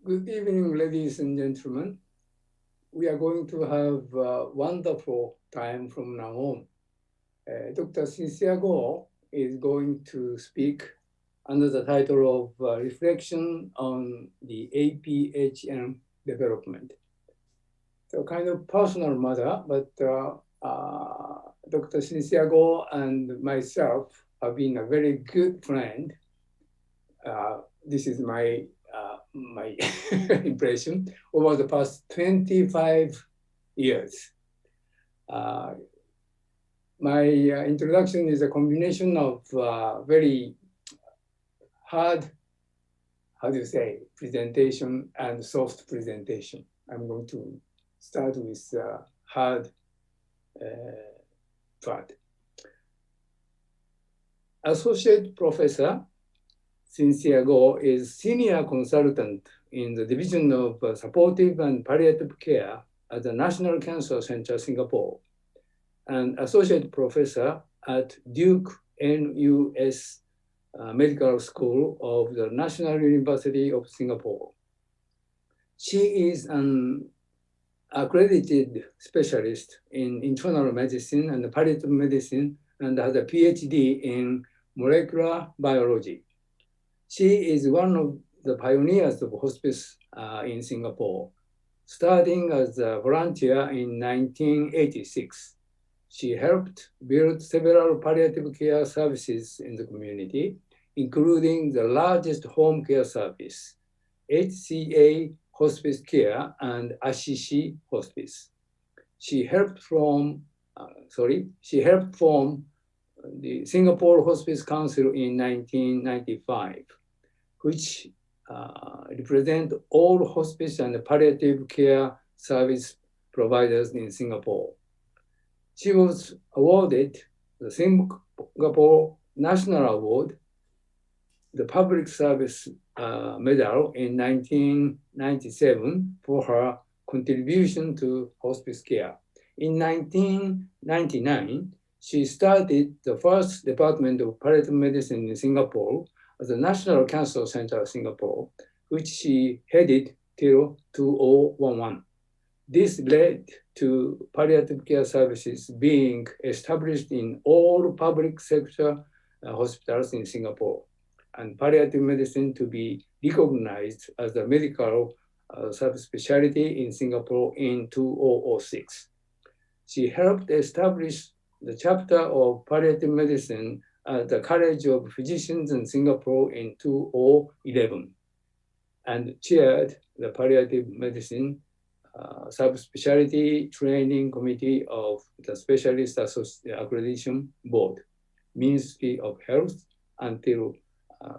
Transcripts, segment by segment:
Good evening, ladies and gentlemen. We are going to have a wonderful time from now on. Dr. Cynthia Goh is going to speak under the title of Reflection on the APHN Development. So kind of personal matter, but Dr. Cynthia Goh and myself have been a very good friend. This is my impression over the past 25 years. My introduction is a combination of very hard, how do you say, presentation and soft presentation. I'm going to start with hard part. Associate Professor Cynthia Goh is Senior Consultant in the Division of Supportive and Palliative Care at the National Cancer Center, Singapore, and Associate Professor at Duke NUS Medical School of the National University of Singapore. She is an accredited specialist in internal medicine and palliative medicine and has a PhD in molecular biology. She is one of the pioneers of hospice in Singapore, starting as a volunteer in 1986. She helped build several palliative care services in the community, including the largest home care service, HCA Hospice Care and Ashishi Hospice. She helped form the Singapore Hospice Council in 1995, which represent all hospice and palliative care service providers in Singapore. She was awarded the Singapore National Award, the Public Service Medal in 1997 for her contribution to hospice care. In 1999, she started the first Department of Palliative Medicine in Singapore at the National Cancer Center of Singapore, which she headed till 2011. This led to palliative care services being established in all public sector hospitals in Singapore, and palliative medicine to be recognized as a medical subspecialty in Singapore in 2006. She helped establish the chapter of palliative medicine at the College of Physicians in Singapore in 2011, and chaired the palliative medicine subspecialty training committee of the Specialist Accreditation Board, Ministry of Health, until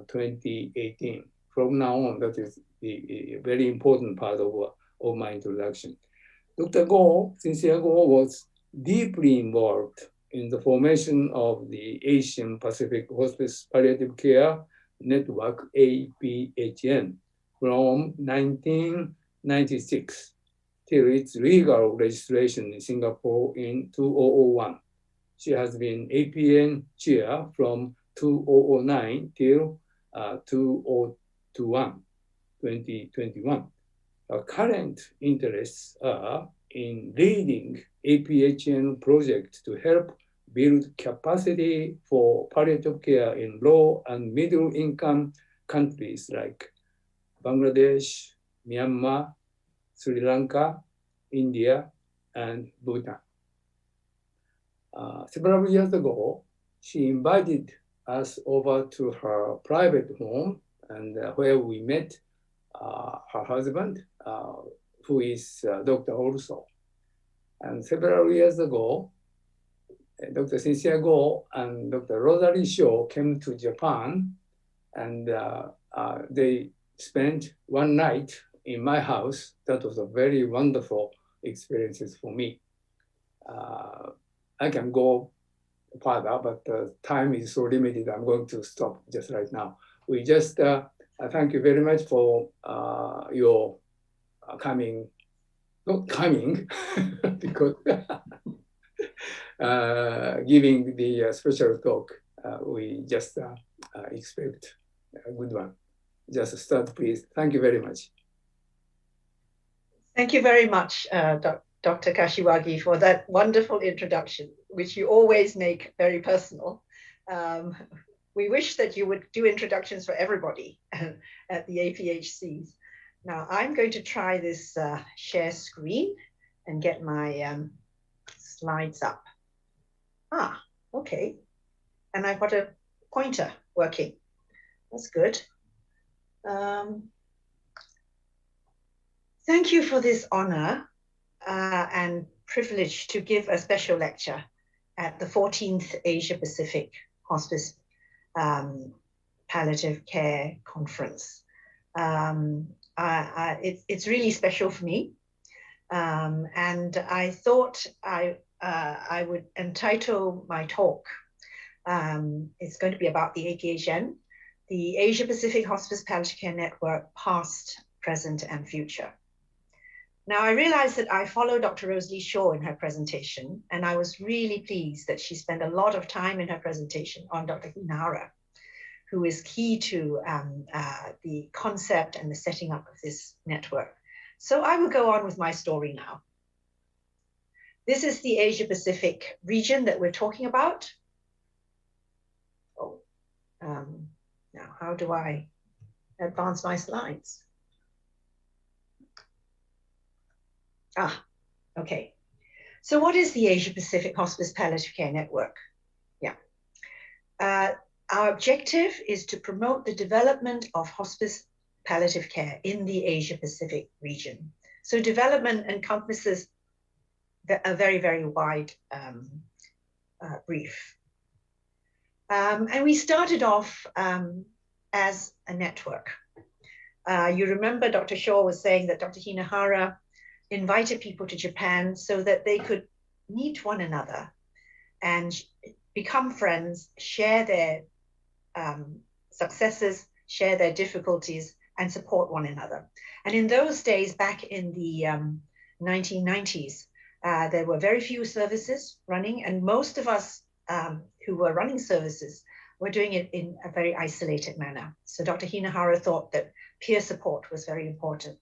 2018. From now on, that is the very important part of my introduction. Dr. Goh, Cynthia Goh, was deeply involved in the formation of the Asian Pacific Hospice Palliative Care Network, APHN, from 1996 till its legal registration in Singapore in 2001. She has been APN chair from 2009 till 2021. Her current interests are in leading APHN projects to help build capacity for palliative care in low and middle income countries like Bangladesh, Myanmar, Sri Lanka, India, and Bhutan. Several years ago, she invited us over to her private home, and where we met her husband, who is a doctor also. And several years ago, Dr. Cynthia Goh and Dr. Rosalie Shaw came to Japan, and they spent one night in my house. That was a very wonderful experience for me. I can go further, but the time is so limited. I'm going to stop just right now. We just thank you very much for your coming, not coming, because giving the special talk. We just expect a good one. Just start, please. Thank you very much. Thank you very much, Dr. Kashiwagi, for that wonderful introduction, which you always make very personal. We wish that you would do introductions for everybody at the APHCs. Now, I'm going to try this share screen and get my slides up. Ah, okay. And I've got a pointer working. That's good. Thank you for this honor and privilege to give a special lecture at the 14th Asia Pacific Hospice Palliative Care Conference. It's really special for me. And I thought I would entitle my talk. It's going to be about the APHN, the Asia Pacific Hospice Palliative Care Network, past, present, and future. Now, I realized that I followed Dr. Rosalie Shaw in her presentation, and I was really pleased that she spent a lot of time in her presentation on Dr. Hinohara, who is key to the concept and the setting up of this network. So I will go on with my story now. This is the Asia Pacific region that we're talking about. Oh, now how do I advance my slides? Ah, okay. So what is the Asia Pacific Hospice Palliative Care Network? Yeah. Our objective is to promote the development of hospice palliative care in the Asia Pacific region. So development encompasses a very, very wide brief. And we started off as a network. You remember Dr. Shaw was saying that Dr. Hinohara invited people to Japan so that they could meet one another and become friends, share their successes, share their difficulties, and support one another. And in those days, back in the 1990s, there were very few services running, and most of us who were running services were doing it in a very isolated manner. So Dr. Hinohara thought that peer support was very important.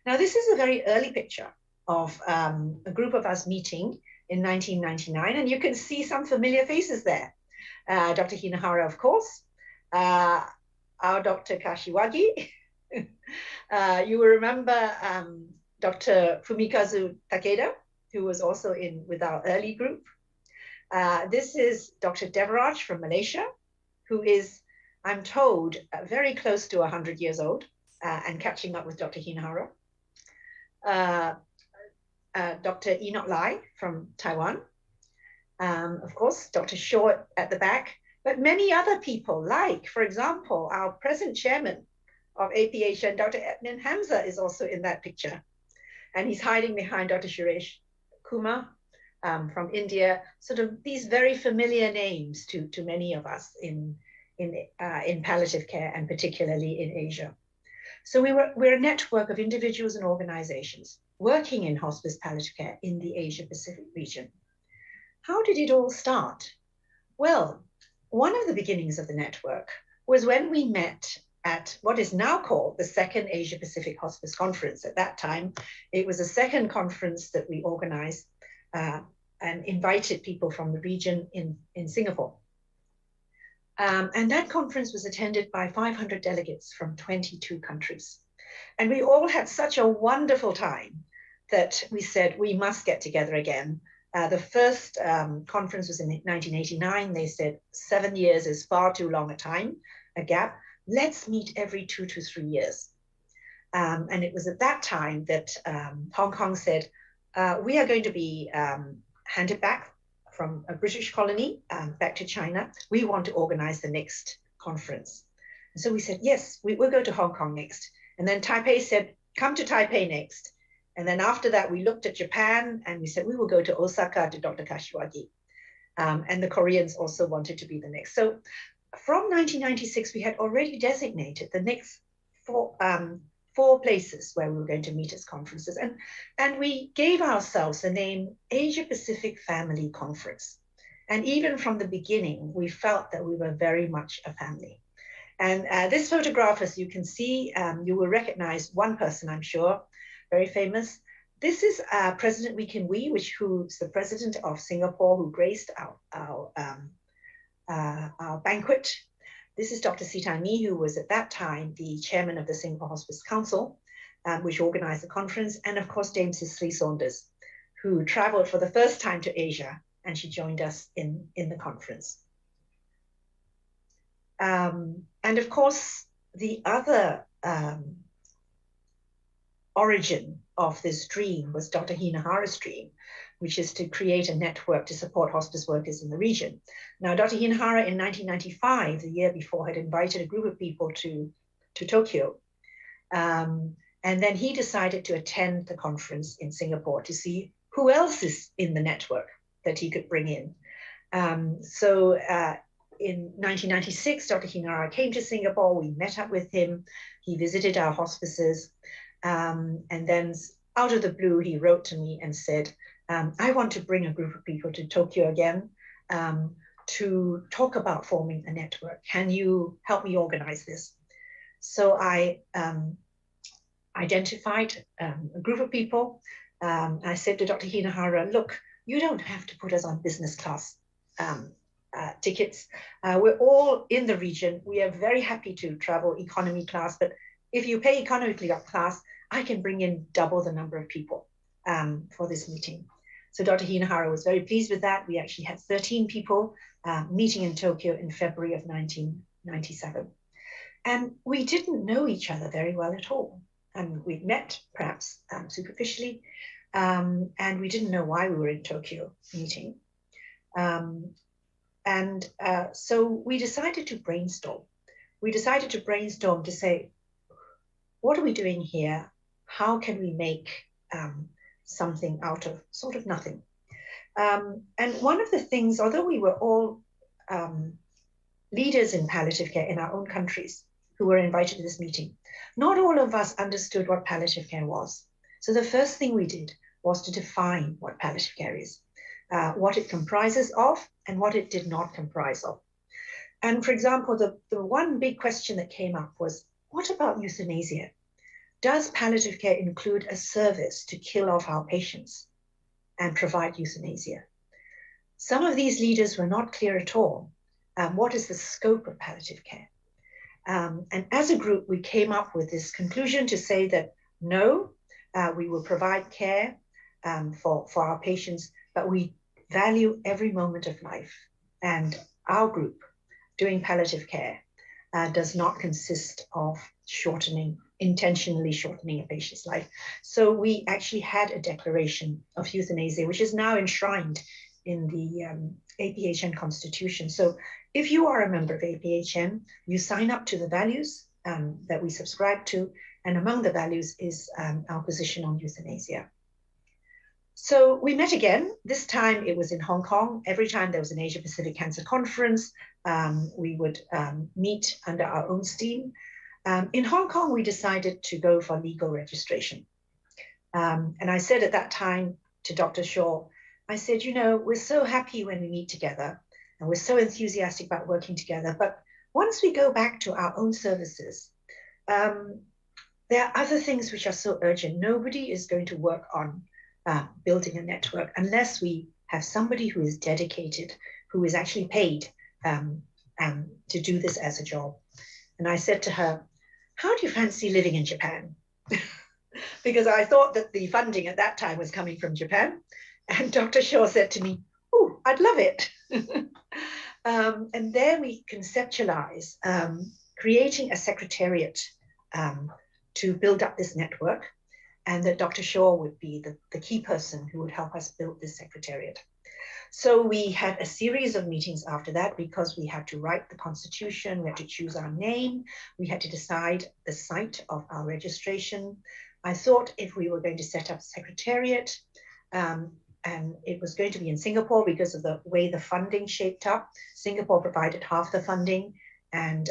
Now, this is a very early picture of a group of us meeting in 1999, and you can see some familiar faces there. Dr. Hinohara, of course, our Dr. Kashiwagi. You will remember Dr. Fumikazu Takeda, who was also with our early group. This is Dr. Devaraj from Malaysia, who is, I'm told, very close to 100 years old and catching up with Dr. Hinohara. Dr. Enoch Lai from Taiwan. Of course, Dr. Shaw at the back, but many other people, like, for example, our present chairman of APHN, Dr. Ednin Hamzah, is also in that picture. And he's hiding behind Dr. Suresh Kumar from India, sort of these very familiar names to many of us in palliative care, and particularly in Asia. So we're a network of individuals and organizations working in hospice palliative care in the Asia Pacific region. How did it all start? Well, one of the beginnings of the network was when we met at what is now called the Second Asia Pacific Hospice Conference. At that time, it was a second conference that we organized and invited people from the region in Singapore. And that conference was attended by 500 delegates from 22 countries. And we all had such a wonderful time that we said, we must get together again. The first conference was in 1989. They said 7 years is far too long a time, a gap. Let's meet every 2 to 3 years. And it was at that time that Hong Kong said, we are going to be handed back from a British colony back to China. We want to organize the next conference. And so we said, yes, we'll go to Hong Kong next. And then Taipei said, come to Taipei next. And then after that, we looked at Japan and we said, we will go to Osaka to Dr. Kashiwagi. And the Koreans also wanted to be the next. So from 1996, we had already designated the next four places where we were going to meet as conferences. And we gave ourselves the name Asia Pacific Family Conference. And even from the beginning, we felt that we were very much a family. And this photograph, as you can see, you will recognize one person, I'm sure, very famous, This is President Wee Kim Wee, who's the president of Singapore, who graced our banquet. This is Dr. Sitai Nee, who was at that time the chairman of the Singapore Hospice Council, which organized the conference, and of course Dame Cicely Saunders, who traveled for the first time to Asia, and she joined us in the conference. And of course, the other origin of this dream was Dr. Hinohara's dream, which is to create a network to support hospice workers in the region. Now, Dr. Hinohara in 1995, the year before, had invited a group of people to Tokyo. And then he decided to attend the conference in Singapore to see who else is in the network that he could bring in. In 1996, Dr. Hinohara came to Singapore. We met up with him. He visited our hospices. And then out of the blue, he wrote to me and said, I want to bring a group of people to Tokyo again to talk about forming a network. Can you help me organize this? So I identified a group of people. I said to Dr. Hinohara, look, you don't have to put us on business class tickets. We're all in the region. We are very happy to travel economy class, but if you pay economy class, I can bring in double the number of people for this meeting. So Dr. Hinohara was very pleased with that. We actually had 13 people meeting in Tokyo in February of 1997. And we didn't know each other very well at all. And we'd met perhaps superficially, and we didn't know why we were in Tokyo meeting. So we decided to brainstorm. We decided to brainstorm to say, what are we doing here? How can we make something out of sort of nothing? And one of the things, although we were all leaders in palliative care in our own countries who were invited to this meeting, not all of us understood what palliative care was. So the first thing we did was to define what palliative care is, what it comprises of and what it did not comprise of. And for example, the one big question that came up was, what about euthanasia? Does palliative care include a service to kill off our patients and provide euthanasia? Some of these leaders were not clear at all. What is the scope of palliative care? And as a group, we came up with this conclusion to say that no, we will provide care for our patients, but we value every moment of life. And our group doing palliative care does not consist of intentionally shortening a patient's life. So we actually had a declaration of euthanasia, which is now enshrined in the APHN Constitution. So if you are a member of APHN, you sign up to the values that we subscribe to, and among the values is our position on euthanasia. So we met again. This time it was in Hong Kong. Every time there was an Asia Pacific Cancer Conference, we would meet under our own steam. In Hong Kong, we decided to go for legal registration. And I said at that time to Dr. Shaw, I said, you know, we're so happy when we meet together and we're so enthusiastic about working together. But once we go back to our own services, there are other things which are so urgent. Nobody is going to work on building a network unless we have somebody who is dedicated, who is actually paid to do this as a job. And I said to her, how do you fancy living in Japan? Because I thought that the funding at that time was coming from Japan. And Dr. Shaw said to me, oh, I'd love it. And there we conceptualize creating a secretariat to build up this network, and that Dr. Shaw would be the key person who would help us build this secretariat. So we had a series of meetings after that because we had to write the constitution, we had to choose our name, we had to decide the site of our registration. I thought if we were going to set up a secretariat, and it was going to be in Singapore because of the way the funding shaped up. Singapore provided half the funding, and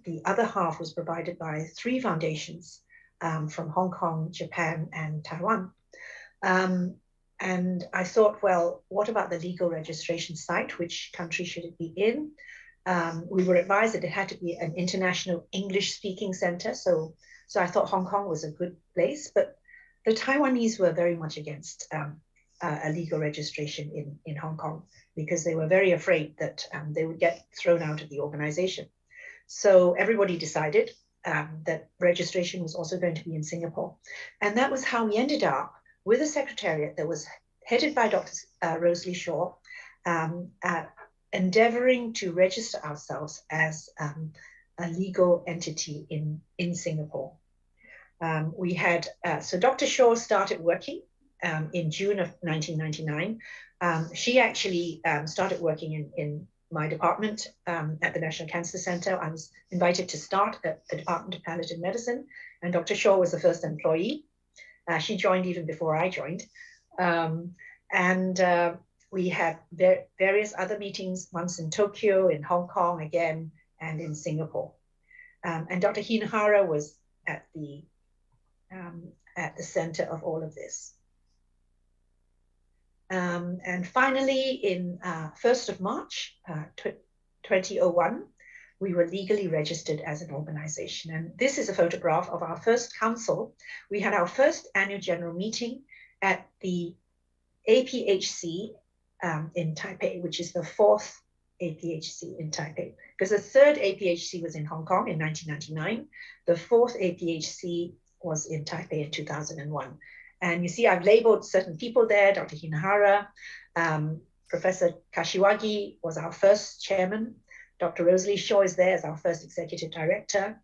the other half was provided by 3 foundations from Hong Kong, Japan, and Taiwan. And I thought, well, what about the legal registration site? Which country should it be in? We were advised that it had to be an international English-speaking center. So I thought Hong Kong was a good place, but the Taiwanese were very much against a legal registration in Hong Kong because they were very afraid that they would get thrown out of the organization. So everybody decided that registration was also going to be in Singapore. And that was how we ended up with a secretariat that was headed by Dr. Rosalie Shaw, endeavoring to register ourselves as a legal entity in Singapore. We had, so Dr. Shaw started working in June of 1999. She actually started working in my department at the National Cancer Center. I was invited to start at the Department of Palliative Medicine, and Dr. Shaw was the first employee. She joined even before I joined. We had various other meetings, once in Tokyo, in Hong Kong again, and in Singapore. And Dr. Hinohara was at the center of all of this. And finally, in 1st of March, 2001, we were legally registered as an organization. And this is a photograph of our first council. We had our first annual general meeting at the APHC in Taipei, which is the 4th APHC in Taipei, because the 3rd APHC was in Hong Kong in 1999. The 4th APHC was in Taipei in 2001. And you see, I've labeled certain people there, Dr. Hinohara, Professor Kashiwagi was our first chairman. Dr. Rosalie Shaw is there as our first executive director.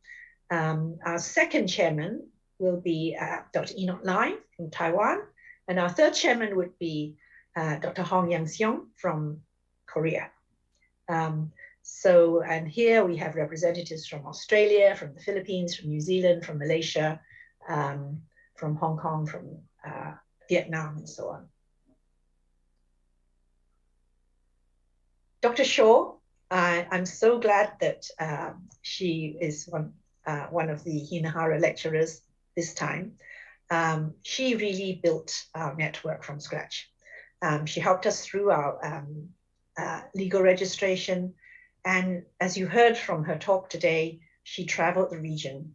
Our second chairman will be Dr. Enoch Lai from Taiwan. And our third chairman would be Dr. Hong Yang-seong from Korea. And here we have representatives from Australia, from the Philippines, from New Zealand, from Malaysia, from Hong Kong, from Vietnam, and so on. Dr. Shaw, I'm so glad that she is one of the Hinohara lecturers this time. She really built our network from scratch. She helped us through our legal registration. And as you heard from her talk today, she traveled the region,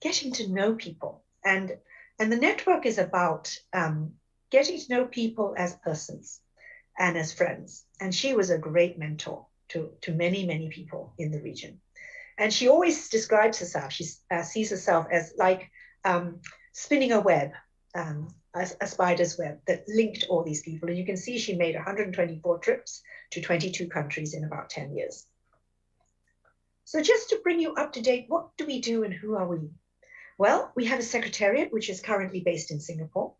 getting to know people. And the network is about getting to know people as persons and as friends. And she was a great mentor to many, many people in the region. And she always describes herself, she sees herself as like spinning a web, a spider's web that linked all these people. And you can see she made 124 trips to 22 countries in about 10 years. So just to bring you up to date, what do we do and who are we? Well, we have a secretariat, which is currently based in Singapore.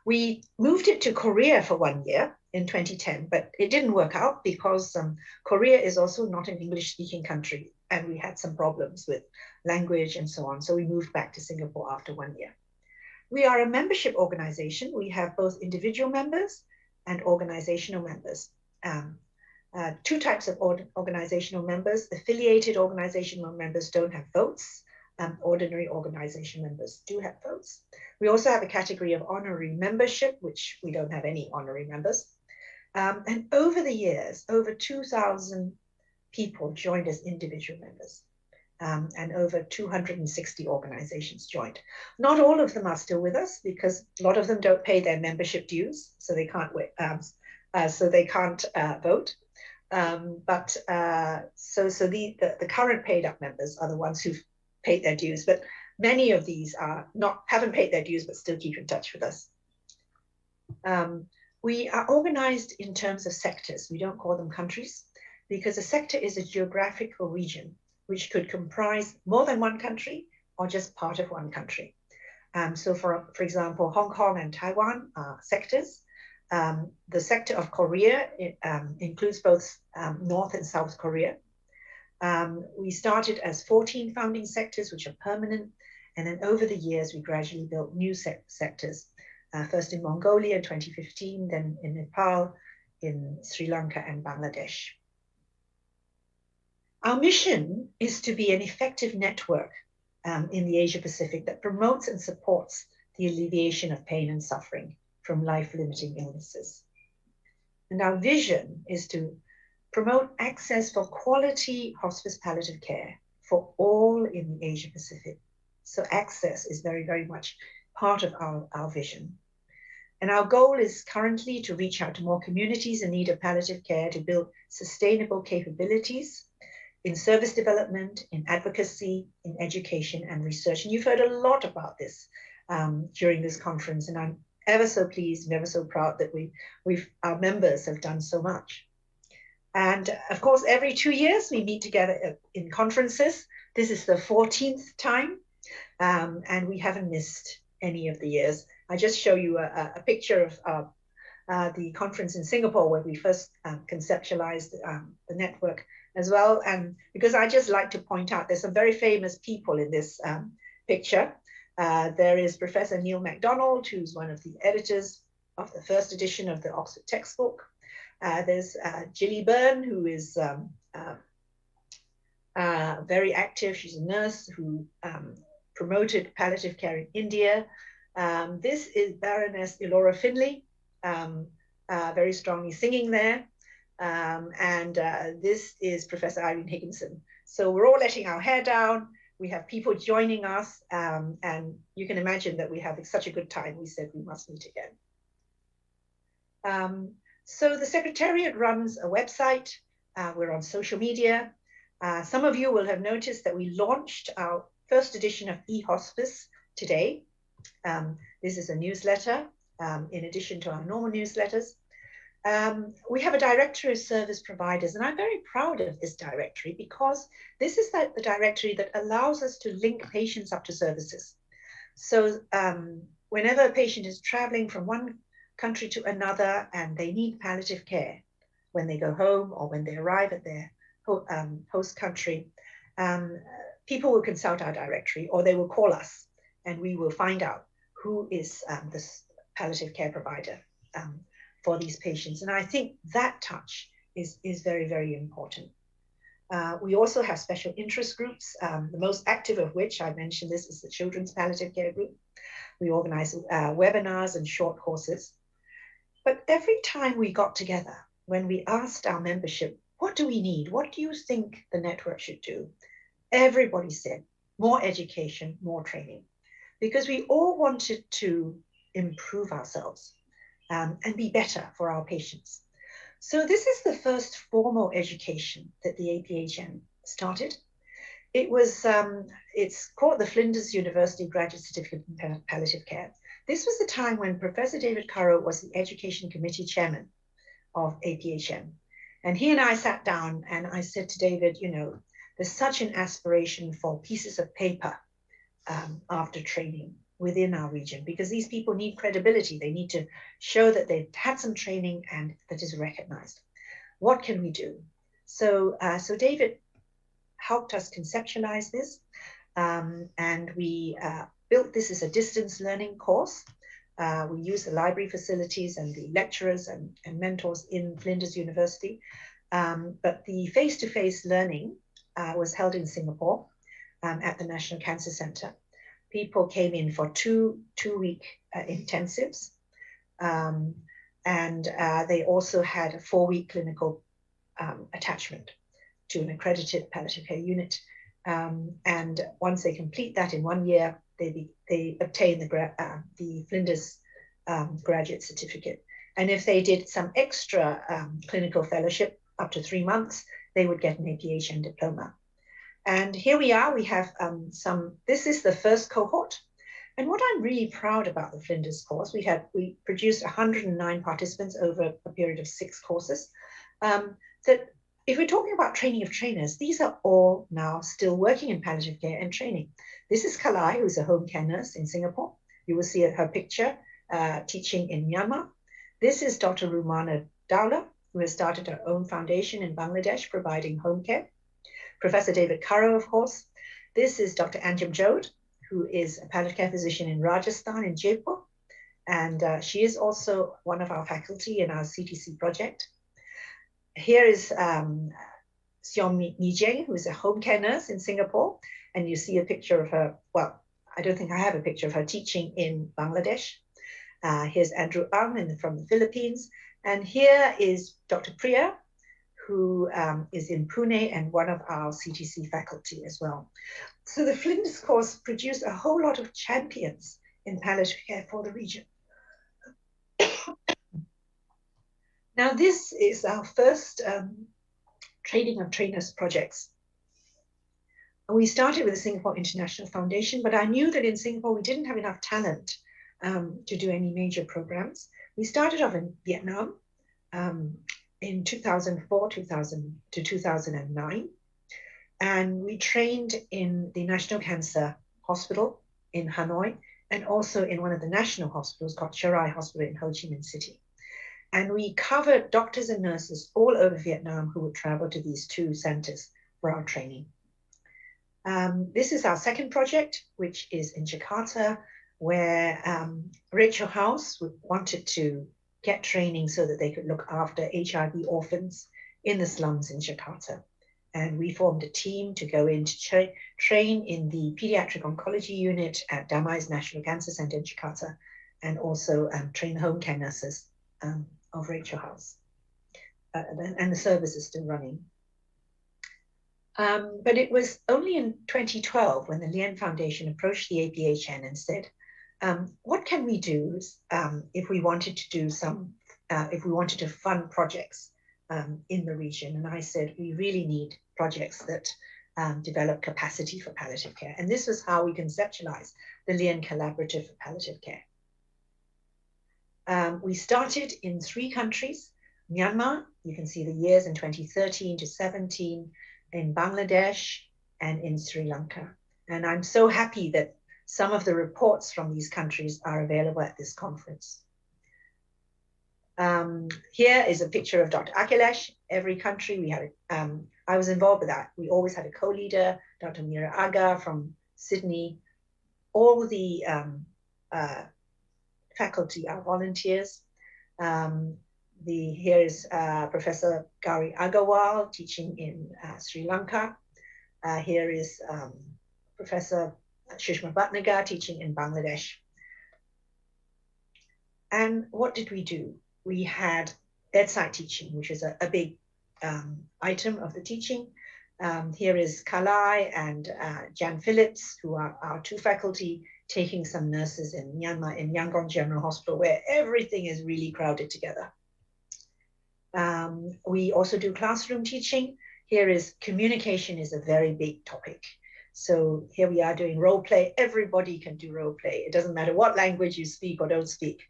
We moved it to Korea for 1 year in 2010, but it didn't work out because Korea is also not an English-speaking country, and we had some problems with language and so on. So we moved back to Singapore after 1 year. We are a membership organization. We have both individual members and organizational members. Two types of organizational members. Affiliated organizational members don't have votes. Ordinary organization members do have votes. We also have a category of honorary membership, which we don't have any honorary members. And over the years, over 2,000 people joined as individual members. And over 260 organizations joined. Not all of them are still with us because a lot of them don't pay their membership dues, so they can't vote. So the current paid up members are the ones who've paid their dues, but many of these haven't paid their dues but still keep in touch with us. We are organized in terms of sectors. We don't call them countries because a sector is a geographical region which could comprise more than one country or just part of one country. So for example, Hong Kong and Taiwan are sectors. The sector of Korea includes both North and South Korea. We started as 14 founding sectors, which are permanent. And then over the years, we gradually built new sectors, first in Mongolia in 2015, then in Nepal, in Sri Lanka and Bangladesh. Our mission is to be an effective network in the Asia Pacific that promotes and supports the alleviation of pain and suffering from life-limiting illnesses. And our vision is to promote access for quality hospice palliative care for all in the Asia Pacific. So access is very, very much part of our vision. And our goal is currently to reach out to more communities in need of palliative care, to build sustainable capabilities in service development, in advocacy, in education and research. And you've heard a lot about this during this conference, and I'm ever so pleased and ever so proud that our members have done so much. And of course, every 2 years we meet together in conferences. This is the 14th time, and we haven't missed any of the years. I just show you a picture of the conference in Singapore where we first conceptualized the network as well. And because I just like to point out, there's some very famous people in this picture. There is Professor Neil MacDonald, who's one of the editors of the first edition of the Oxford textbook. There's Gilly Byrne, who is very active. She's a nurse who promoted palliative care in India. This is Baroness Elora Finlay, very strongly singing there. And this is Professor Irene Higginson. So we're all letting our hair down. We have people joining us, and you can imagine that we have such a good time. We said we must meet again. So the Secretariat runs a website. We're on social media. Some of you will have noticed that we launched our first edition of eHospice today. This is a newsletter in addition to our normal newsletters. We have a directory of service providers, and I'm very proud of this directory because this is the directory that allows us to link patients up to services. So whenever a patient is traveling from one country to another and they need palliative care, when they go home or when they arrive at their host country, people will consult our directory or they will call us and we will find out who is this palliative care provider for these patients. And I think that touch is very, very important. We also have special interest groups, the most active of which, I mentioned this, is the Children's Palliative Care Group. We organize webinars and short courses. But every time we got together, when we asked our membership, what do we need? What do you think the network should do? Everybody said, more education, more training, because we all wanted to improve ourselves and be better for our patients. So this is the first formal education that the APHN started. It was, it's called the Flinders University Graduate Certificate in Palliative Care. This was the time when Professor David Currow was the Education Committee Chairman of APHN. And he and I sat down and I said to David, you know, there's such an aspiration for pieces of paper after training within our region, because these people need credibility. They need to show that they've had some training and that is recognized. What can we do? So, so David helped us conceptualize this, and we built this as a distance learning course. We use the library facilities and the lecturers and mentors in Flinders University. But the face-to-face learning was held in Singapore at the National Cancer Center. People came in for two-week intensives. And they also had a 4-week clinical attachment to an accredited palliative care unit. And once they complete that in 1 year, they obtain the Flinders graduate certificate. And if they did some extra clinical fellowship up to 3 months, they would get an APHN diploma. And here we are, we have this is the first cohort. And what I'm really proud about the Flinders course, we produced 109 participants over a period of 6 courses. That if we're talking about training of trainers, these are all now still working in palliative care and training. This is Kalai, who's a home care nurse in Singapore. You will see her picture teaching in Myanmar. This is Dr. Rumana Dowla, who has started her own foundation in Bangladesh, providing home care. Professor David Currow, of course. This is Dr. Anjum Jode, who is a palliative care physician in Rajasthan, in Jaipur. And she is also one of our faculty in our CTC project. Here is Xiong Mi Jing, who is a home care nurse in Singapore. And you see a picture of her, well, I don't think I have a picture of her teaching in Bangladesh. Here's Andrew Ang from the Philippines. And here is Dr. Priya, who is in Pune and one of our CTC faculty as well. So the Flinders course produced a whole lot of champions in palliative care for the region. Now, this is our first training of trainers projects. We started with the Singapore International Foundation, but I knew that in Singapore we didn't have enough talent to do any major programs. We started off in Vietnam in 2004 to 2009. And we trained in the National Cancer Hospital in Hanoi, and also in one of the national hospitals called Charai Hospital in Ho Chi Minh City. And we covered doctors and nurses all over Vietnam who would travel to these two centers for our training. This is our second project, which is in Jakarta, where Rachel House wanted to get training so that they could look after HIV orphans in the slums in Jakarta. And we formed a team to go in to train in the pediatric oncology unit at Damai's National Cancer Center in Jakarta, and also train home care nurses of Rachel House. And the service is still running. But it was only in 2012 when the Lien Foundation approached the APHN and said, what can we do if we wanted to do if we wanted to fund projects in the region? And I said, we really need projects that develop capacity for palliative care. And this was how we conceptualized the Lien Collaborative for Palliative Care. We started in 3 countries: Myanmar, you can see the years in 2013 to 17, in Bangladesh, and in Sri Lanka. And I'm so happy that some of the reports from these countries are available at this conference. Here is a picture of Dr. Akhilesh. Every country we had, I was involved with that. We always had a co-leader, Dr. Mira Aga from Sydney. All the faculty are volunteers. Here is Professor Gauri Agarwal teaching in Sri Lanka. Here is Professor Shushma Bhatnagar teaching in Bangladesh. And what did we do? We had bedside teaching, which is a big item of the teaching. Here is Kalai and Jan Phillips, who are our 2 faculty, taking some nurses in Myanmar, in Yangon General Hospital, where everything is really crowded together. We also do classroom teaching. Here is communication is a very big topic. So here we are doing role play. Everybody can do role play. It doesn't matter what language you speak or don't speak.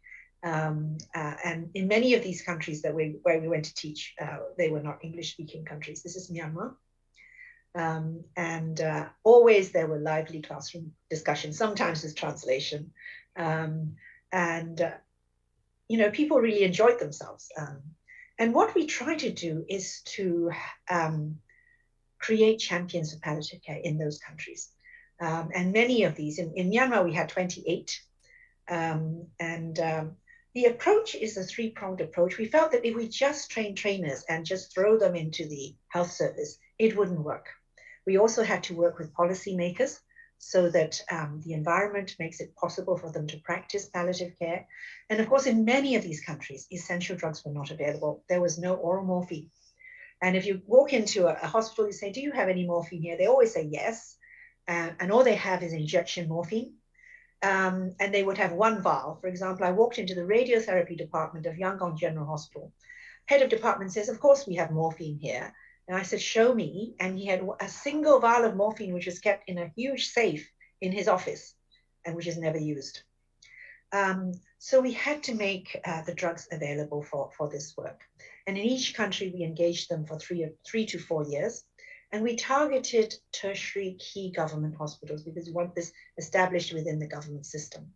And in many of these countries where we went to teach, they were not English-speaking countries. This is Myanmar. Always there were lively classroom discussions, sometimes with translation. People really enjoyed themselves. And what we try to do is to create champions of palliative care in those countries. And many of these, in Myanmar, we had 28. The approach is a 3-pronged approach. We felt that if we just train trainers and just throw them into the health service, it wouldn't work. We also had to work with policymakers so that the environment makes it possible for them to practice palliative care. And of course, in many of these countries, essential drugs were not available. There was no oral morphine. And if you walk into a hospital, you say, do you have any morphine here? They always say yes. And all they have is injection morphine. And they would have 1 vial. For example, I walked into the radiotherapy department of Yangon General Hospital. Head of department says, of course we have morphine here. And I said, show me. And he had a single vial of morphine, which was kept in a huge safe in his office and which is never used. So we had to make the drugs available for this work. And in each country, we engaged them for 3 to 4 years. And we targeted tertiary key government hospitals because we want this established within the government system.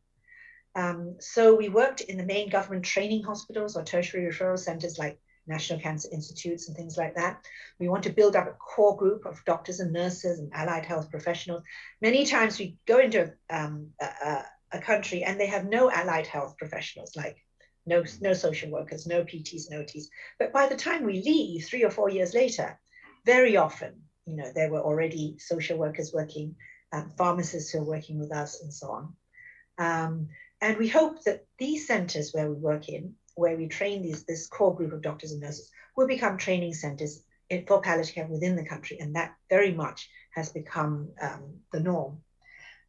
So we worked in the main government training hospitals or tertiary referral centers like National Cancer Institutes and things like that. We want to build up a core group of doctors and nurses and allied health professionals. Many times we go into a country and they have no allied health professionals, like no social workers, no PTs, no OTs. But by the time we leave 3 or 4 years later, very often, there were already social workers working, pharmacists who are working with us and so on. And we hope that these centers where we work in, where we train this core group of doctors and nurses, will become training centers for palliative care within the country. And that very much has become the norm.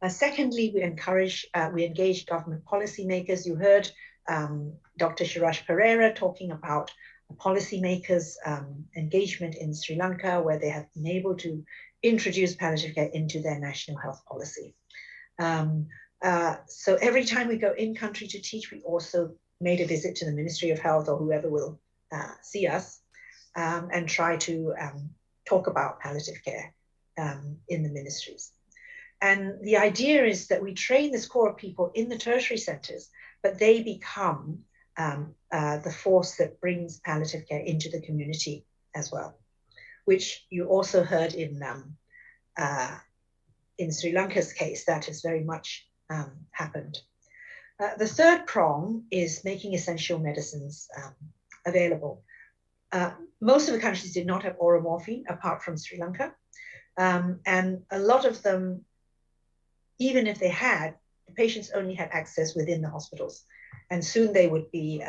Secondly, we engage government policymakers. You heard Dr. Shiraj Pereira talking about policymakers' engagement in Sri Lanka, where they have been able to introduce palliative care into their national health policy. So every time we go in country to teach, we also made a visit to the Ministry of Health or whoever will see us and try to talk about palliative care in the ministries. And the idea is that we train this core of people in the tertiary centers, but they become the force that brings palliative care into the community as well, which you also heard in Sri Lanka's case. That has very much happened. The third prong is making essential medicines available. Most of the countries did not have oral morphine apart from Sri Lanka. And a lot of them, even if they had, the patients only had access within the hospitals. And soon they would be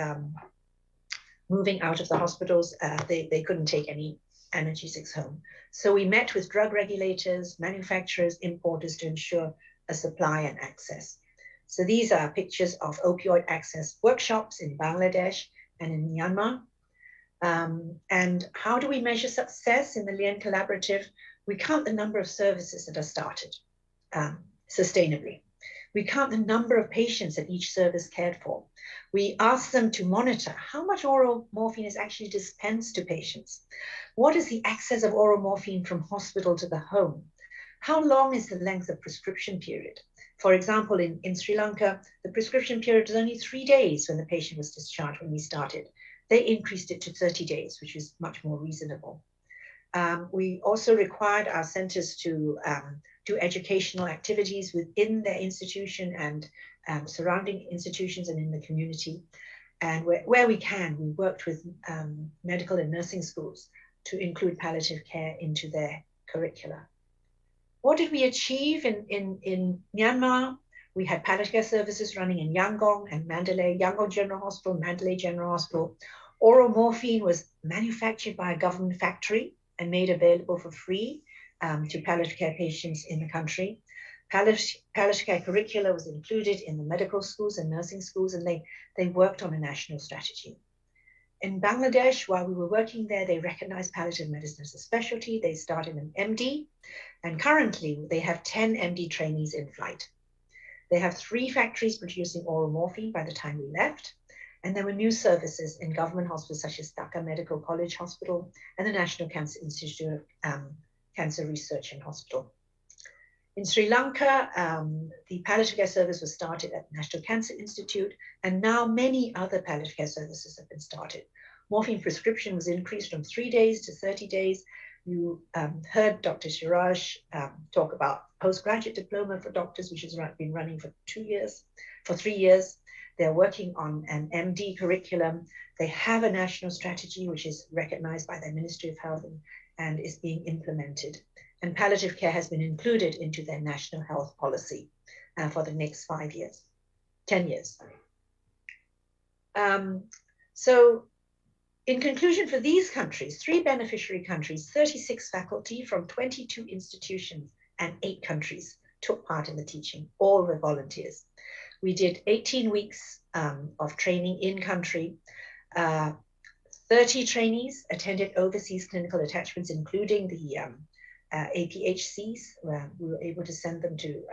moving out of the hospitals. They couldn't take any analgesics home. So we met with drug regulators, manufacturers, importers to ensure a supply and access. So these are pictures of opioid access workshops in Bangladesh and in Myanmar. And how do we measure success in the Lien Collaborative? We count the number of services that are started sustainably. We count the number of patients that each service cared for. We ask them to monitor how much oral morphine is actually dispensed to patients. What is the access of oral morphine from hospital to the home? How long is the length of prescription period? For example, in Sri Lanka, the prescription period was only 3 days when the patient was discharged when we started. They increased it to 30 days, which is much more reasonable. We also required our centers to do educational activities within their institution and surrounding institutions and in the community. And where we can, we worked with medical and nursing schools to include palliative care into their curricula. What did we achieve in Myanmar? We had palliative care services running in Yangon and Mandalay, Yangon General Hospital, Mandalay General Hospital. Oral morphine was manufactured by a government factory and made available for free to palliative care patients in the country. Palliative care curricula was included in the medical schools and nursing schools, and they worked on a national strategy. In Bangladesh, while we were working there, they recognized palliative medicine as a specialty. They started an MD, and currently they have 10 MD trainees in flight. They have 3 factories producing oral morphine by the time we left. And there were new services in government hospitals such as Dhaka Medical College Hospital and the National Cancer Institute Cancer Research and Hospital. In Sri Lanka, the palliative care service was started at the National Cancer Institute, and now many other palliative care services have been started. Morphine prescription was increased from 3 days to 30 days. You heard Dr. Shiraj talk about postgraduate diploma for doctors, which has been running for 3 years. They're working on an MD curriculum. They have a national strategy, which is recognized by the Ministry of Health and is being implemented. And palliative care has been included into their national health policy for the next 10 years. So in conclusion, for these countries, 3 beneficiary countries, 36 faculty from 22 institutions and 8 countries took part in the teaching. All were volunteers. We did 18 weeks of training in country. 30 trainees attended overseas clinical attachments, including the APHCs, where we were able to send them to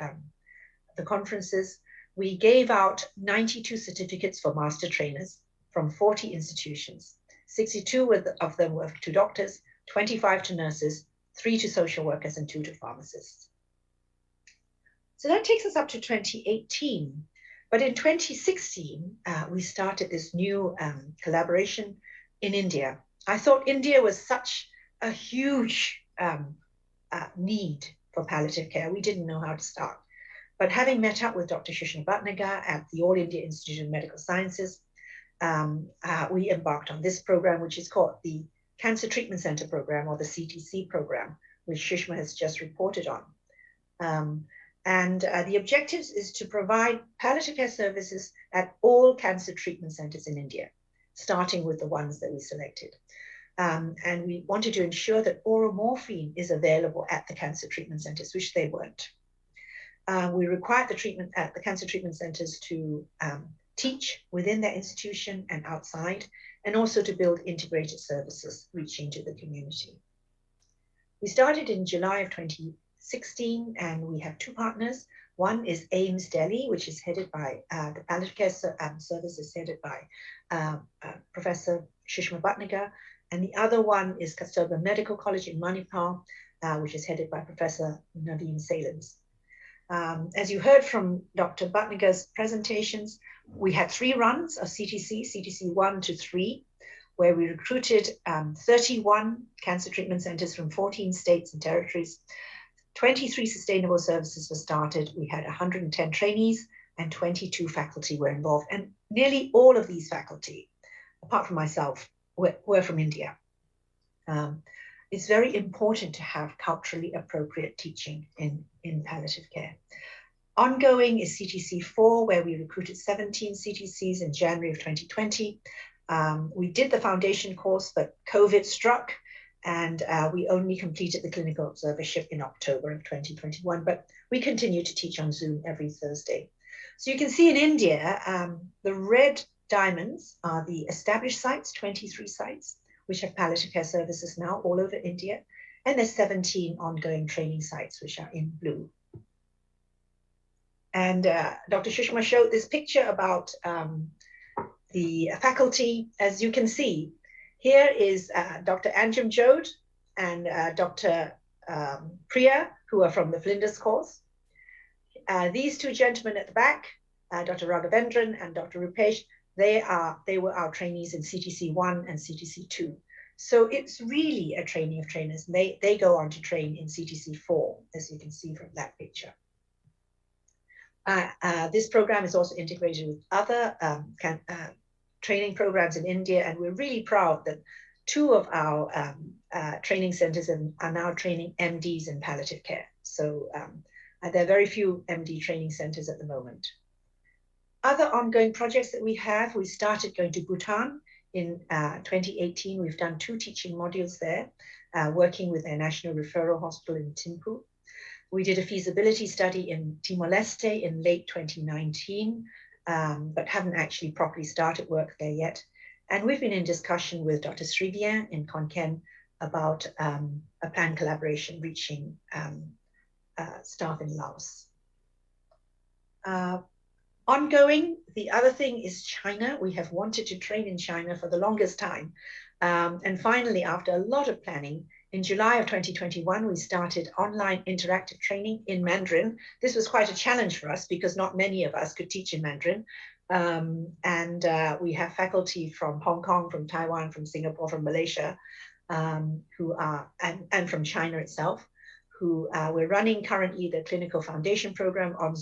the conferences. We gave out 92 certificates for master trainers from 40 institutions. 62 of them were to doctors, 25 to nurses, 3 to social workers, and 2 to pharmacists. So that takes us up to 2018. But in 2016, we started this new collaboration in India. I thought India was such a huge need for palliative care. We didn't know how to start. But having met up with Dr. Sushma Bhatnagar at the All India Institute of Medical Sciences, we embarked on this program, which is called the Cancer Treatment Center Program, or the CTC program, which Sushma has just reported on. The objectives is to provide palliative care services at all cancer treatment centers in India, starting with the ones that we selected. And we wanted to ensure that oral morphine is available at the cancer treatment centers, which they weren't. we required the cancer treatment centers to teach within their institution and outside, and also to build integrated services reaching to the community. We started in July of 2016, and we have two partners. One is AIMS Delhi, which is headed by, the Palliative Care Service is headed by Professor Sushma Bhatnagar, and the other one is Kasturba Medical College in Manipur, which is headed by Professor Naveen Salins. As you heard from Dr. Bhatnagar's presentations, we had 3 runs of CTC 1 to 3, where we recruited 31 cancer treatment centers from 14 states and territories. 23 sustainable services were started. We had 110 trainees and 22 faculty were involved. And nearly all of these faculty, apart from myself, were from India. It's very important to have culturally appropriate teaching in palliative care. Ongoing is CTC 4, where we recruited 17 CTCs in January of 2020. We did the foundation course, but COVID struck, and we only completed the clinical observership in October of 2021, but we continue to teach on Zoom every Thursday. So you can see in India, the red diamonds are the established sites, 23 sites, which have palliative care services now all over India, and there's 17 ongoing training sites, which are in blue. And Dr. Sushma showed this picture about the faculty. As you can see, here is Dr. Anjum Jode and Dr. Priya, who are from the Flinders course. These two gentlemen at the back, Dr. Raghavendran and Dr. Rupesh, they were our trainees in CTC 1 and CTC 2. So it's really a training of trainers. They go on to train in CTC 4, as you can see from that picture. This program is also integrated with other training programs in India, and we're really proud that 2 of our training centers are now training MDs in palliative care. So there are very few MD training centers at the moment. Other ongoing projects that we have, we started going to Bhutan in 2018. We've done 2 teaching modules there, working with their national referral hospital in Thimphu. We did a feasibility study in Timor-Leste in late 2019, but haven't actually properly started work there yet. And we've been in discussion with Dr. Srivien in Konkan about a planned collaboration reaching staff in Laos. Ongoing, the other thing is China. We have wanted to train in China for the longest time. And finally, after a lot of planning, in July of 2021, we started online interactive training in Mandarin. This was quite a challenge for us because not many of us could teach in Mandarin. We have faculty from Hong Kong, from Taiwan, from Singapore, from Malaysia, who are, and from China itself, who we're running currently the clinical foundation program on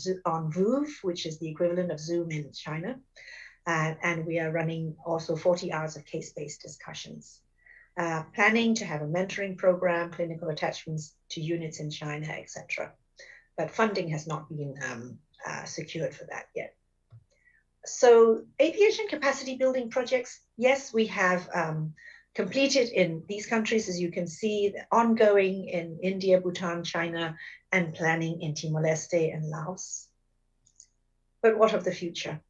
VooV, which is the equivalent of Zoom in China. And we are running also 40 hours of case-based discussions. Planning to have a mentoring program, clinical attachments to units in China, etc. But funding has not been secured for that yet. So APHN capacity building projects, yes, we have completed in these countries, as you can see, ongoing in India, Bhutan, China, and planning in Timor-Leste and Laos. But what of the future?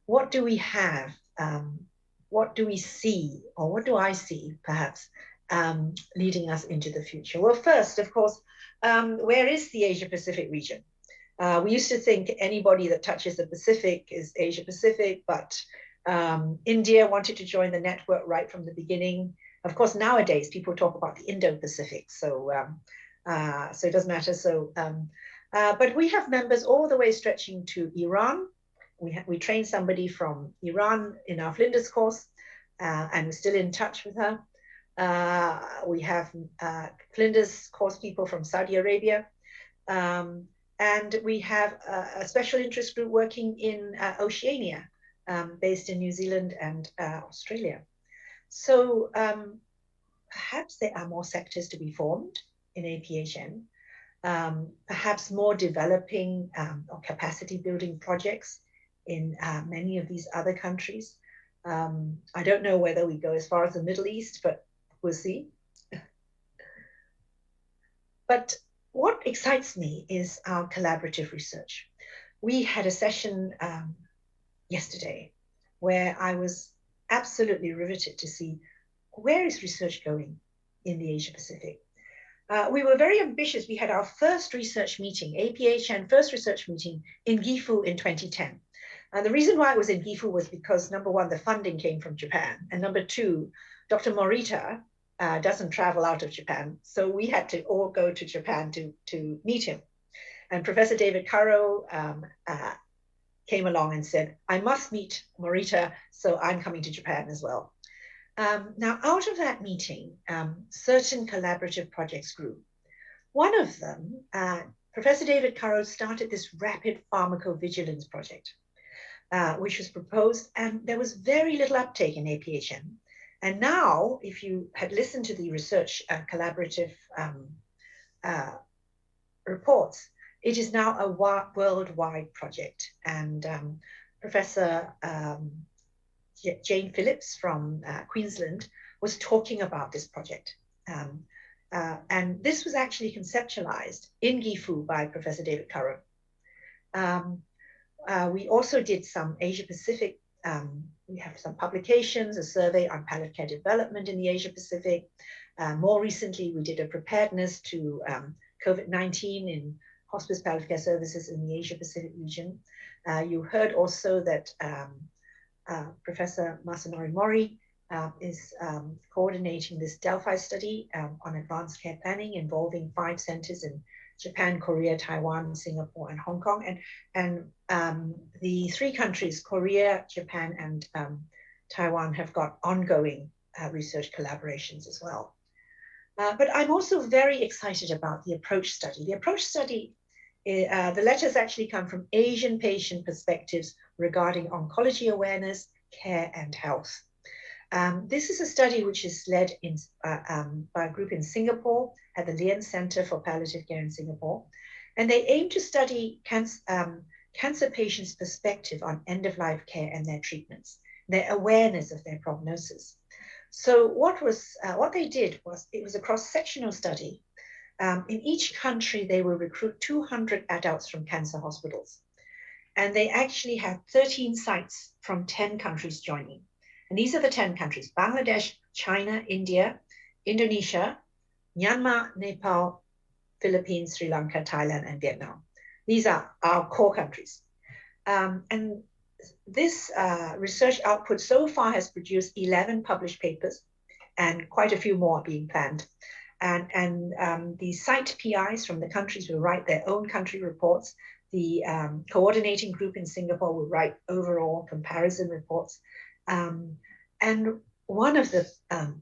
What do we have? What do we see, or what do I see, perhaps, leading us into the future? Well, first, of course, where is the Asia-Pacific region? We used to think anybody that touches the Pacific is Asia-Pacific, but India wanted to join the network right from the beginning. Of course, nowadays, people talk about the Indo-Pacific, so it doesn't matter. So, but we have members all the way stretching to Iran. We trained somebody from Iran in our Flinders course, and we're still in touch with her. We have Flinders course people from Saudi Arabia. And we have a special interest group working in Oceania, based in New Zealand and Australia. So perhaps there are more sectors to be formed in APHN, perhaps more developing or capacity building projects in many of these other countries. I don't know whether we go as far as the Middle East, but we'll see. But what excites me is our collaborative research. We had a session yesterday where I was absolutely riveted to see where is research going in the Asia Pacific. We were very ambitious. We had our first research meeting, APHN first research meeting in Gifu in 2010. And the reason why it was in Gifu was because, number one, the funding came from Japan. And number two, Dr. Morita doesn't travel out of Japan. So we had to all go to Japan to meet him. And Professor David Caro came along and said, I must meet Morita, so I'm coming to Japan as well. Now, out of that meeting, certain collaborative projects grew. One of them, Professor David Caro started this rapid pharmacovigilance project, which was proposed, and there was very little uptake in APHN. And now, if you had listened to the research collaborative reports, it is now a worldwide project. And Professor Jane Phillips from Queensland was talking about this project. And this was actually conceptualized in Gifu by Professor David Caro. We also did some Asia Pacific, we have some publications, a survey on palliative care development in the Asia Pacific. More recently, we did a preparedness to COVID-19 in hospice palliative care services in the Asia Pacific region. You heard also that Professor Masanori Mori is coordinating this Delphi study on advanced care planning involving 5 centers in Japan, Korea, Taiwan, Singapore, and Hong Kong. And the 3 countries, Korea, Japan, and Taiwan, have got ongoing research collaborations as well. But I'm also very excited about the approach study. The approach study, the letters actually come from Asian patient perspectives regarding oncology awareness, care, and health. This is a study which is led by a group in Singapore at the Lien Center for Palliative Care in Singapore. And they aim to study cancer patients' perspective on end-of-life care and their treatments, their awareness of their prognosis. So what they did was, it was a cross-sectional study. In each country, they will recruit 200 adults from cancer hospitals. And they actually had 13 sites from 10 countries joining. And these are the 10 countries: Bangladesh, China, India, Indonesia, Myanmar, Nepal, Philippines, Sri Lanka, Thailand, and Vietnam. These are our core countries. And this research output so far has produced 11 published papers, and quite a few more are being planned. And the site PIs from the countries will write their own country reports. The coordinating group in Singapore will write overall comparison reports. And one of the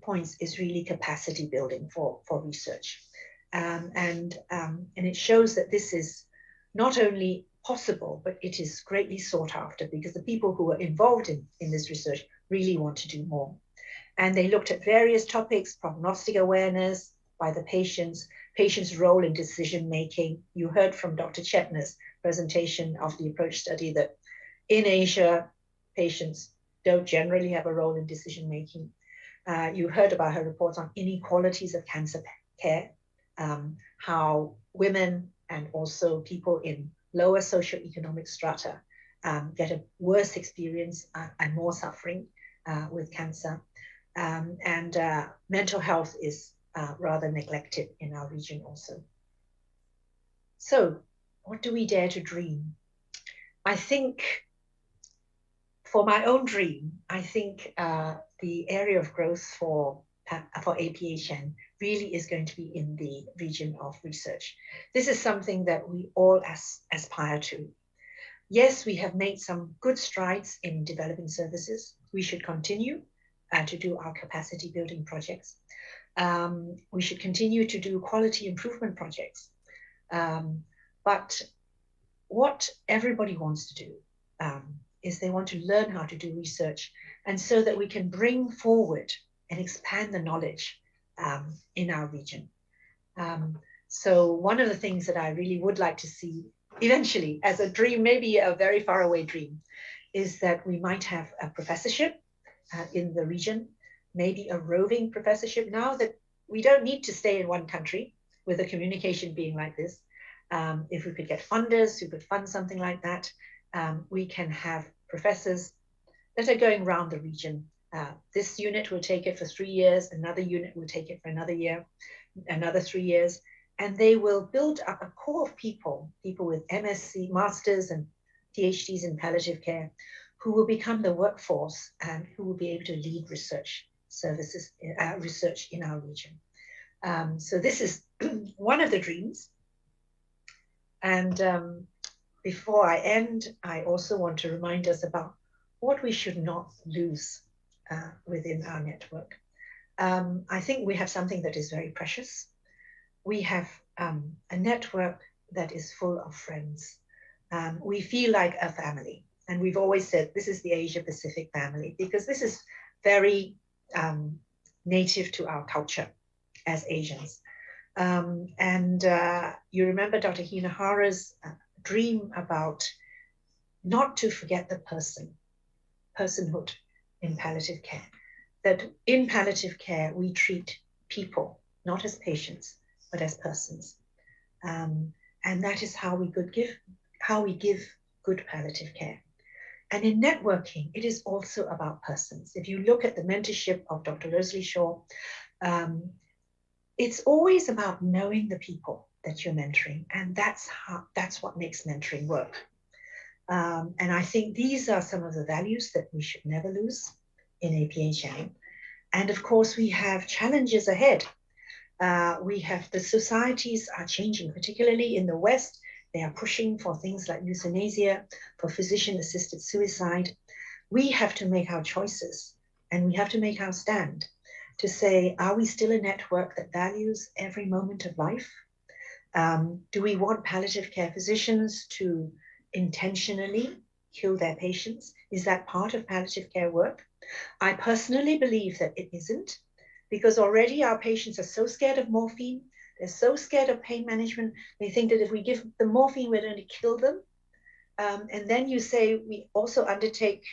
points is really capacity building for research. And it shows that this is not only possible, but it is greatly sought after, because the people who are involved in this research really want to do more. And they looked at various topics: prognostic awareness by the patient's role in decision-making. You heard from Dr. Chetner's presentation of the approach study that in Asia, patients don't generally have a role in decision-making. You heard about her reports on inequalities of cancer care, how women and also people in lower socioeconomic strata get a worse experience and more suffering with cancer. And mental health is rather neglected in our region also. So what do we dare to dream? I think for my own dream, I think the area of growth for APHN really is going to be in the region of research. This is something that we all aspire to. Yes, we have made some good strides in developing services. We should continue to do our capacity building projects. We should continue to do quality improvement projects. But what everybody wants to do is they want to learn how to do research, and so that we can bring forward and expand the knowledge in our region. So one of the things that I really would like to see eventually as a dream, maybe a very far away dream, is that we might have a professorship in the region, maybe a roving professorship, now that we don't need to stay in one country. with the communication being like this, if we could get funders who could fund something like that, we can have professors that are going around the region. This unit will take it for 3 years, another unit will take it for another year, another 3 years, and they will build up a core of people with MSc, masters and PhDs in palliative care, who will become the workforce and who will be able to lead research services, research in our region. So this is one of the dreams. And before I end, I also want to remind us about what we should not lose within our network. I think we have something that is very precious. We have a network that is full of friends. We feel like a family. And we've always said this is the Asia Pacific family, because this is very native to our culture as Asians. You remember Dr. Hinohara's dream about not to forget the personhood in palliative care. That in palliative care, we treat people, not as patients, but as persons. And that is how we give good palliative care. And in networking, it is also about persons. If you look at the mentorship of Dr. Leslie Shaw, it's always about knowing the people that you're mentoring. And that's what makes mentoring work. And I think these are some of the values that we should never lose in APHN. And of course, we have challenges ahead. The societies are changing, particularly in the West. They are pushing for things like euthanasia, for physician-assisted suicide. We have to make our choices, and we have to make our stand to say, are we still a network that values every moment of life? Do we want palliative care physicians to intentionally kill their patients? Is that part of palliative care work? I personally believe that it isn't, because already our patients are so scared of morphine. They're so scared of pain management. They think that if we give them morphine, we're going to kill them. And then you say we also undertake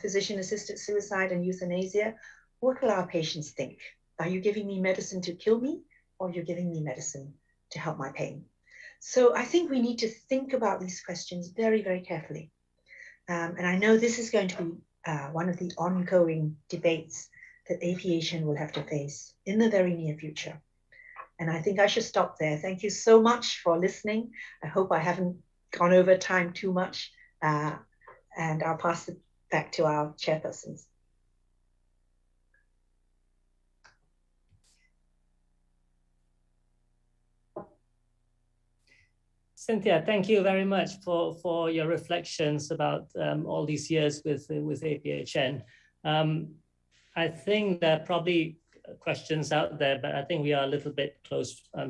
physician-assisted suicide and euthanasia. What will our patients think? Are you giving me medicine to kill me, or you're giving me medicine to help my pain? So I think we need to think about these questions very, very carefully. And I know this is going to be one of the ongoing debates that APHN will have to face in the very near future. And I think I should stop there. Thank you so much for listening. I hope I haven't gone over time too much. And I'll pass it back to our chairpersons. Cynthia, thank you very much for your reflections about all these years with APHN. I think there are probably questions out there, but I think we are a little bit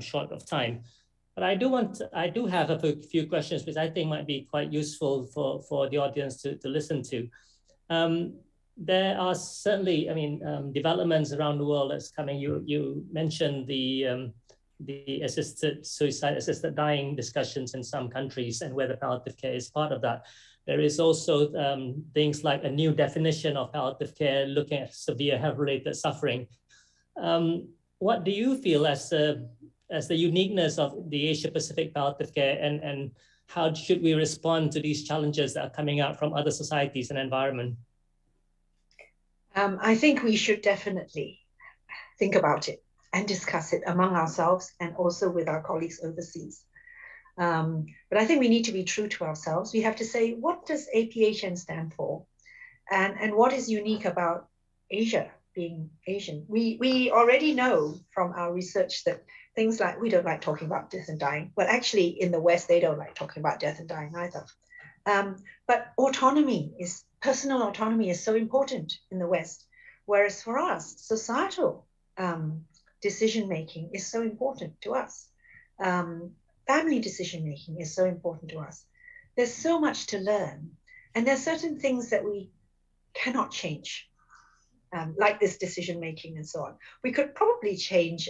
short of time. But I do have a few questions which I think might be quite useful for the audience to listen to. There are certainly, developments around the world that's coming. You mentioned the assisted suicide, assisted dying discussions in some countries, and whether palliative care is part of that. There is also things like a new definition of palliative care, looking at severe health-related suffering. What do you feel as the uniqueness of the Asia-Pacific palliative care, and how should we respond to these challenges that are coming out from other societies and environment? I think we should definitely think about it and discuss it among ourselves and also with our colleagues overseas. But I think we need to be true to ourselves. We have to say, what does APHN stand for? And what is unique about Asia being Asian? We already know from our research that things like, we don't like talking about death and dying. Well, actually in the West, they don't like talking about death and dying either. But personal autonomy is so important in the West. Whereas for us, societal decision-making is so important to us. Family decision-making is so important to us. There's so much to learn. And there's certain things that we cannot change, like this decision-making and so on. We could probably change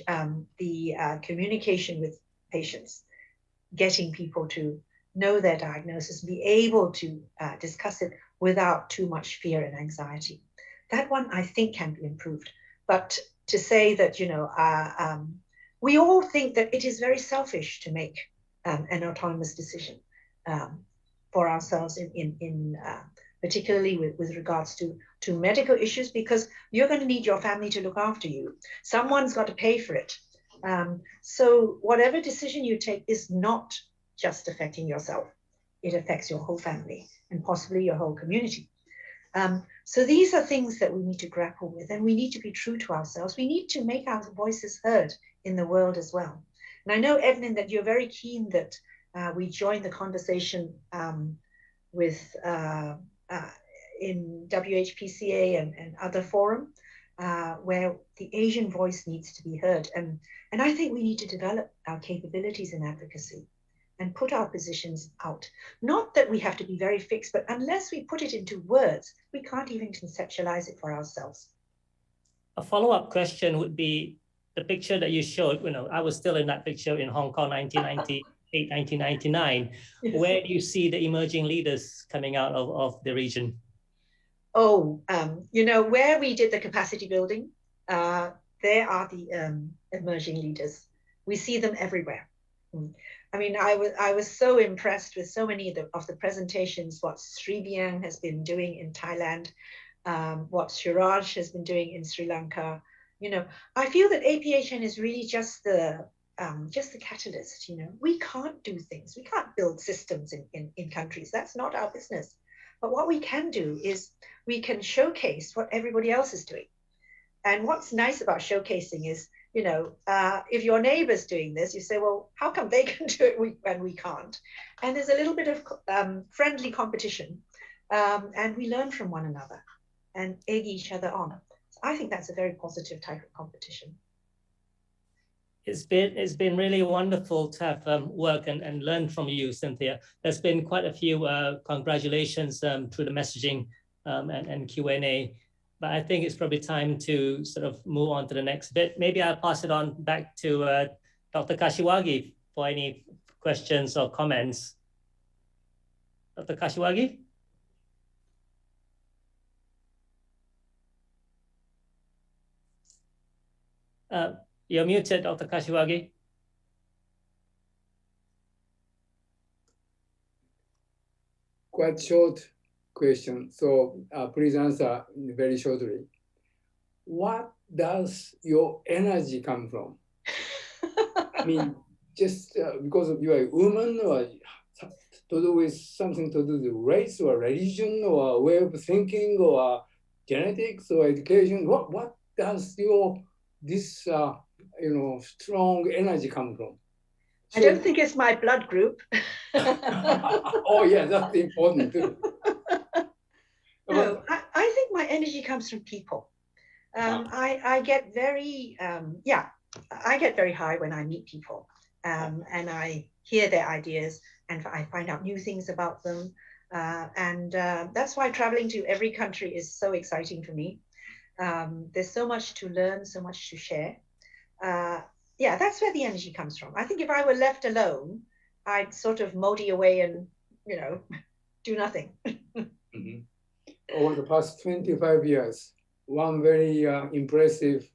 the communication with patients, getting people to know their diagnosis, be able to discuss it without too much fear and anxiety. That one I think can be improved. But to say that, we all think that it is very selfish to make an autonomous decision for ourselves particularly with regards to medical issues, because you're going to need your family to look after you. Someone's got to pay for it. So whatever decision you take is not just affecting yourself. It affects your whole family and possibly your whole community. So these are things that we need to grapple with, and we need to be true to ourselves. We need to make our voices heard in the world as well. And I know, Ednin, that you're very keen that we join the conversation in WHPCA and other forum where the Asian voice needs to be heard. And I think we need to develop our capabilities in advocacy and put our positions out. Not that we have to be very fixed, but unless we put it into words, we can't even conceptualize it for ourselves. A follow-up question would be the picture that you showed. I was still in that picture in Hong Kong, 1998, 1999. Yes. Where do you see the emerging leaders coming out of the region? Oh, where we did the capacity building, there are the emerging leaders. We see them everywhere. I mean, I was so impressed with so many of the presentations, what Sri Biang has been doing in Thailand, what Shiraj has been doing in Sri Lanka. I feel that APHN is really just the catalyst. We can't do things. We can't build systems in countries. That's not our business. But what we can do is we can showcase what everybody else is doing. And what's nice about showcasing is, if your neighbor's doing this, you say, well, how come they can do it when we can't? And there's a little bit of friendly competition, and we learn from one another and egg each other on. So I think that's a very positive type of competition. It's been really wonderful to have work and learn from you, Cynthia. There's been quite a few congratulations through the messaging and Q&A. But I think it's probably time to sort of move on to the next bit. Maybe I'll pass it on back to Dr. Kashiwagi for any questions or comments. Dr. Kashiwagi? You're muted, Dr. Kashiwagi. Quite short question, so please answer very shortly. What does your energy come from? I mean, just because you are a woman, or to do with something to do with race or religion or way of thinking or genetics or education? What does this strong energy come from? I don't think it's my blood group. Oh yeah, that's important too. No, I think my energy comes from people. I get very, I get very high when I meet people, and I hear their ideas and I find out new things about them. And that's why traveling to every country is so exciting for me. There's so much to learn, so much to share. Yeah, that's where the energy comes from. I think if I were left alone, I'd sort of mosey away and, do nothing. Mm-hmm. Over the past 25 years, one very impressive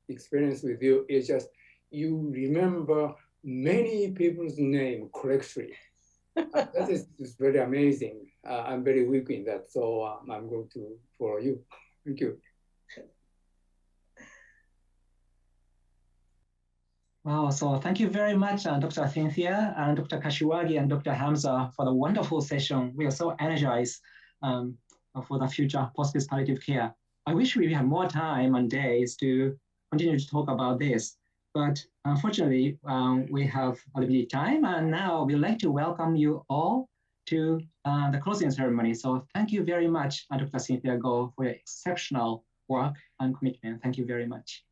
experience with you is just you remember many people's name correctly. That is very amazing. I'm very weak in that, so I'm going to follow you. Thank you. Wow, so thank you very much, Dr. Cynthia and Dr. Kashiwagi and Dr. Hamzah for the wonderful session. We are so energized for the future of hospice palliative care. I wish we had more time and days to continue to talk about this, but unfortunately, we have a limited time, and now we'd like to welcome you all to the closing ceremony. So thank you very much, Dr. Cynthia Goh, for your exceptional work and commitment. Thank you very much.